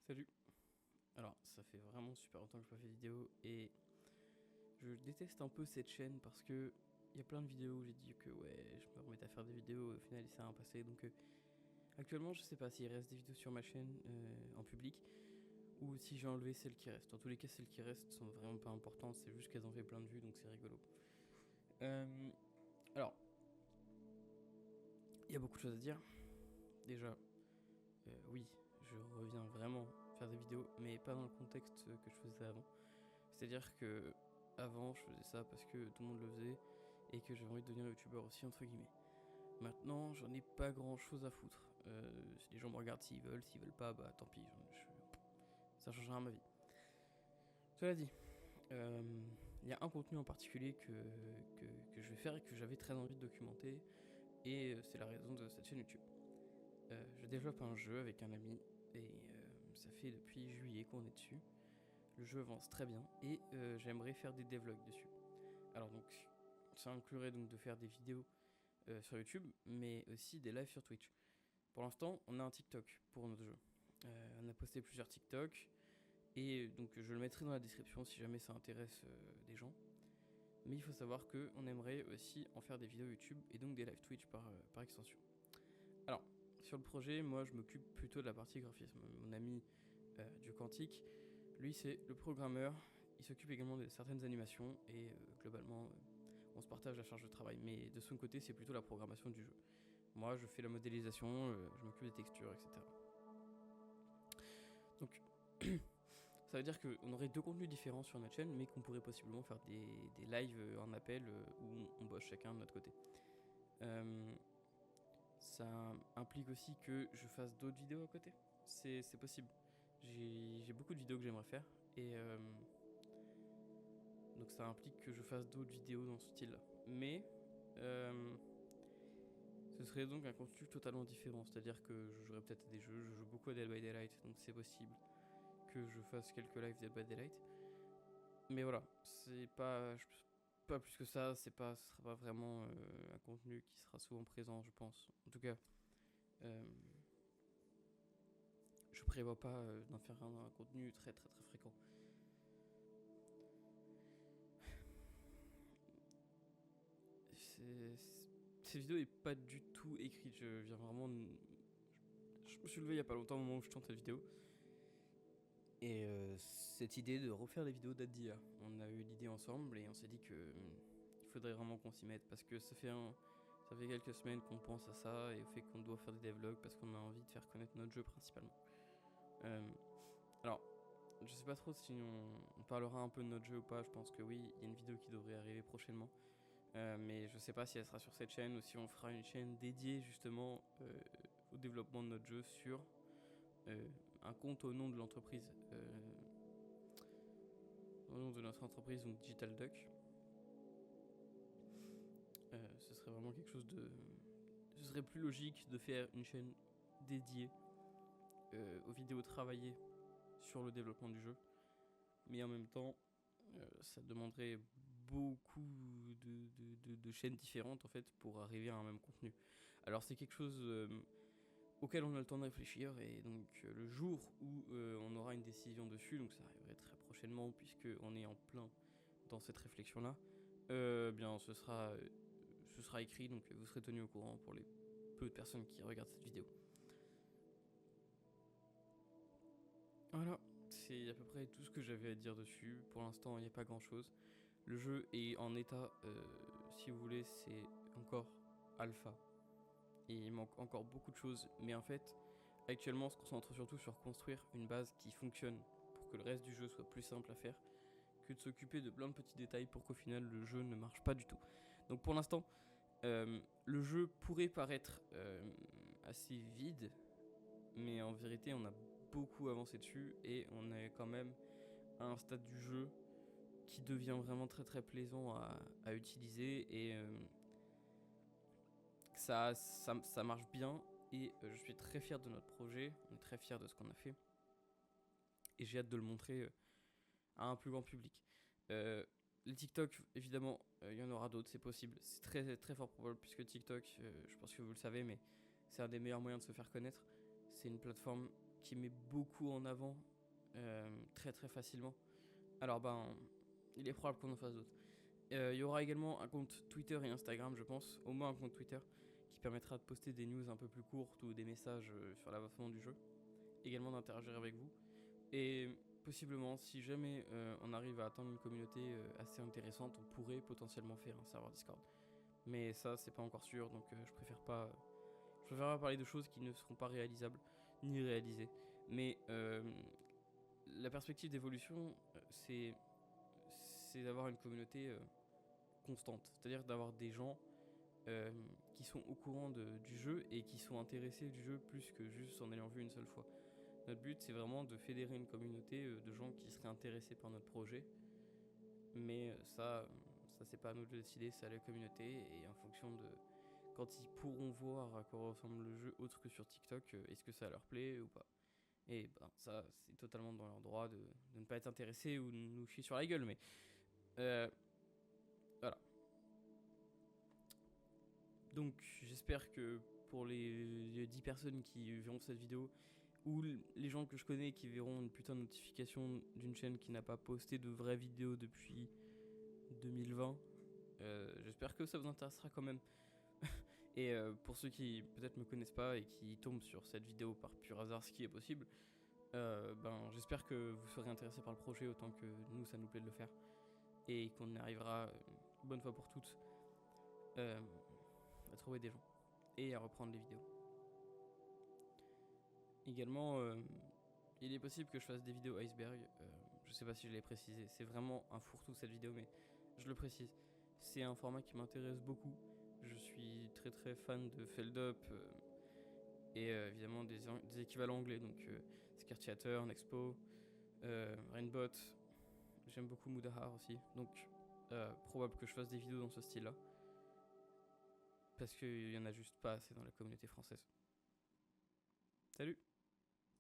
Salut. Alors, ça fait vraiment super longtemps que je n'ai pas fait de vidéo et je déteste un peu cette chaîne parce que il y a plein de vidéos où j'ai dit que ouais, je me remettais à faire des vidéos et au final il s'est rien passé. Donc actuellement, je sais pas s'il reste des vidéos sur ma chaîne en public ou si j'ai enlevé celles qui restent. Dans tous les cas, celles qui restent sont vraiment pas importantes, c'est juste qu'elles ont fait plein de vues donc c'est rigolo. Euh, alors, il y a beaucoup de choses à dire. Déjà, oui, je reviens vraiment faire des vidéos, mais pas dans le contexte que je faisais avant. C'est-à-dire que avant, je faisais ça parce que tout le monde le faisait et que j'avais envie de devenir youtubeur aussi, entre guillemets. Maintenant, j'en ai pas grand-chose à foutre. Si les gens me regardent s'ils veulent pas, bah tant pis, ça changera ma vie. Cela dit, il y a un contenu en particulier que je vais faire et que j'avais très envie de documenter, et c'est la raison de cette chaîne YouTube. Je développe un jeu avec un ami, et ça fait depuis juillet qu'on est dessus. Le jeu avance très bien, et j'aimerais faire des devlogs dessus. Alors donc, ça inclurait donc de faire des vidéos sur YouTube, mais aussi des lives sur Twitch. Pour l'instant, on a un TikTok pour notre jeu. On a posté plusieurs TikTok, et donc je le mettrai dans la description si jamais ça intéresse des gens. Mais il faut savoir qu'on aimerait aussi en faire des vidéos YouTube et donc des lives Twitch par extension. Alors, sur le projet, moi je m'occupe plutôt de la partie graphisme. Mon ami du Quantique, lui c'est le programmeur, il s'occupe également de certaines animations et globalement on se partage la charge de travail. Mais de son côté, c'est plutôt la programmation du jeu. Moi je fais la modélisation, je m'occupe des textures, etc. Donc ça veut dire qu'on aurait deux contenus différents sur notre chaîne, mais qu'on pourrait possiblement faire des lives en appel où on bosse chacun de notre côté. Euh, Ça implique aussi que je fasse d'autres vidéos à côté. C'est possible. J'ai beaucoup de vidéos que j'aimerais faire. Et donc ça implique que je fasse d'autres vidéos dans ce style-là. Mais ce serait donc un contenu totalement différent. C'est-à-dire que je jouerais peut-être à des jeux. Je joue beaucoup à Dead by Daylight. Donc c'est possible que je fasse quelques lives Dead by Daylight. Mais voilà. C'est pas plus que ça. Ce sera pas vraiment un contenu qui sera souvent présent, je pense. En tout cas. Euh, Je prévois pas d'en faire un contenu très très très fréquent. Cette vidéo est pas du tout écrite. Je viens vraiment. Je me suis levé il y a pas longtemps au moment où je tourne cette vidéo. Et cette idée de refaire des vidéos date d'hier. On a eu l'idée ensemble et on s'est dit que il faudrait vraiment qu'on s'y mette parce que ça fait quelques semaines qu'on pense à ça et au fait qu'on doit faire des devlogs parce qu'on a envie de faire connaître notre jeu principalement. Euh, alors, je sais pas trop si on parlera un peu de notre jeu ou pas. Je pense que oui, il y a une vidéo qui devrait arriver prochainement. Mais je sais pas si elle sera sur cette chaîne ou si on fera une chaîne dédiée justement au développement de notre jeu sur un compte au nom de l'entreprise. Au nom de notre entreprise, donc Digital Duck. Ce serait vraiment quelque chose de. Ce serait plus logique de faire une chaîne dédiée aux vidéos travaillées sur le développement du jeu. Mais en même temps, ça demanderait beaucoup de chaînes différentes en fait pour arriver à un même contenu. Alors c'est quelque chose auquel on a le temps de réfléchir et donc le jour où on aura une décision dessus, donc ça arriverait très prochainement puisque on est en plein dans cette réflexion là, bien ce sera écrit donc vous serez tenu au courant pour les peu de personnes qui regardent cette vidéo. Voilà, c'est à peu près tout ce que j'avais à dire dessus. Pour l'instant, il n'y a pas grand chose. Le jeu est en état, si vous voulez, c'est encore alpha. Et il manque encore beaucoup de choses. Mais en fait, actuellement, on se concentre surtout sur construire une base qui fonctionne pour que le reste du jeu soit plus simple à faire que de s'occuper de plein de petits détails pour qu'au final le jeu ne marche pas du tout. Donc pour l'instant, le jeu pourrait paraître assez vide, mais en vérité, on a beaucoup avancé dessus et on est quand même à un stade du jeu qui devient vraiment très très plaisant à utiliser et ça marche bien et je suis très fier de notre projet, on est très fier de ce qu'on a fait et j'ai hâte de le montrer à un plus grand public. Les TikTok, évidemment, il y en aura d'autres, c'est possible, c'est très très fort probable puisque TikTok, je pense que vous le savez, mais c'est un des meilleurs moyens de se faire connaître. C'est une plateforme qui met beaucoup en avant très très facilement, alors il est probable qu'on en fasse d'autres. Il y aura également un compte Twitter et Instagram, je pense, au moins un compte Twitter qui permettra de poster des news un peu plus courtes ou des messages sur l'avancement du jeu, également d'interagir avec vous. Et possiblement, si jamais on arrive à atteindre une communauté assez intéressante, on pourrait potentiellement faire un serveur Discord. Mais ça, c'est pas encore sûr, donc je préfère pas parler de choses qui ne seront pas réalisables ni réalisées. Mais la perspective d'évolution, c'est d'avoir une communauté constante, c'est-à-dire d'avoir des gens qui sont au courant du jeu et qui sont intéressés du jeu plus que juste en ayant vu une seule fois. Notre but, c'est vraiment de fédérer une communauté de gens qui seraient intéressés par notre projet, mais ça c'est pas à nous de décider, c'est à la communauté, et en fonction de quand ils pourront voir à quoi ressemble le jeu autre que sur TikTok, est-ce que ça leur plaît ou pas. Et ça, c'est totalement dans leur droit de ne pas être intéressés ou de nous chier sur la gueule, mais voilà. Donc j'espère que pour les 10 personnes qui verront cette vidéo, ou les gens que je connais qui verront une putain de notification d'une chaîne qui n'a pas posté de vraies vidéos depuis 2020, j'espère que ça vous intéressera quand même. Et pour ceux qui peut-être me connaissent pas et qui tombent sur cette vidéo par pur hasard, ce qui est possible, j'espère que vous serez intéressés par le projet autant que nous ça nous plaît de le faire, et qu'on arrivera bonne fois pour toutes à trouver des gens et à reprendre les vidéos. Également, il est possible que je fasse des vidéos iceberg. Je sais pas si je l'ai précisé, c'est vraiment un fourre-tout cette vidéo, mais je le précise. C'est un format qui m'intéresse beaucoup. Je suis très très fan de Feld Up et évidemment des équivalents anglais, donc Scare Theater, Nexpo, Rainbot. J'aime beaucoup Mudahar aussi, donc probable que je fasse des vidéos dans ce style-là. Parce qu'il y en a juste pas assez dans la communauté française. Salut!